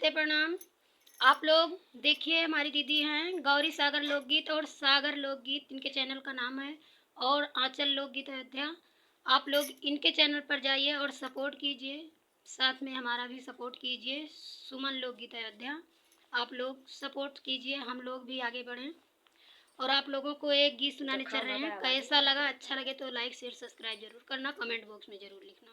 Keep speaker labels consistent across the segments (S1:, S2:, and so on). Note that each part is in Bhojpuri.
S1: नमस्ते प्रणाम। आप लोग देखिए, हमारी दीदी हैं गौरी सागर लोकगीत और सागर लोकगीत, इनके चैनल का नाम है, और आंचल लोकगीत अयोध्या। आप लोग इनके चैनल पर जाइए और सपोर्ट कीजिए, साथ में हमारा भी सपोर्ट कीजिए, सुमन लोकगीत अयोध्या। आप लोग सपोर्ट कीजिए, हम लोग भी आगे बढ़ें। और आप लोगों को एक गीत सुनाने चल रहे हैं, कैसा लगा? अच्छा लगे तो लाइक शेयर सब्सक्राइब जरूर करना, कमेंट बॉक्स में जरूर लिखना।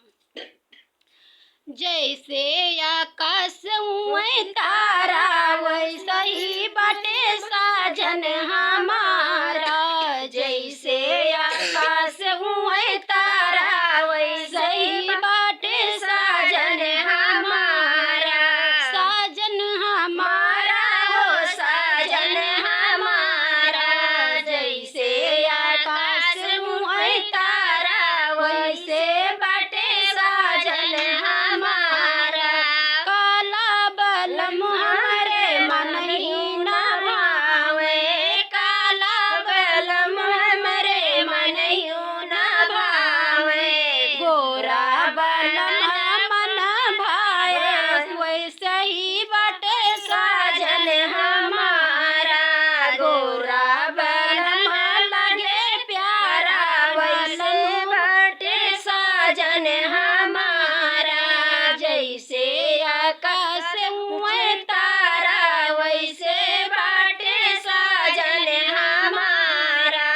S1: जैसे आकाश हुए तारा, वैसा ही बाटे साजन हमारा। जैसे आकाश हुए तारा, वैसा ही बाटे साजन हमारा। साजन हमारा हो साजन हमारा। जैसे आकाश हुए तारा, वैसे बाटे साजन हमारा। काला बलम हमरे मन ही न भावे, काला बलम हमरे मन ही न भावे। गोरा बलम मन भाए, वैसे ही बाटे साजन हमारा। गोरा बलम लगे प्यारा, वैसे बाटे साजन हमारा। जैसे आकाश हुए तारा, वैसे बाटे साजन हमारा।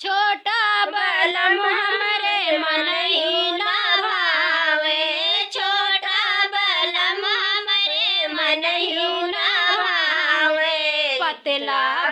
S1: छोटा बलम हमरे मन ही न भावे, छोटा बलम हमरे मन ही न भावे। पतला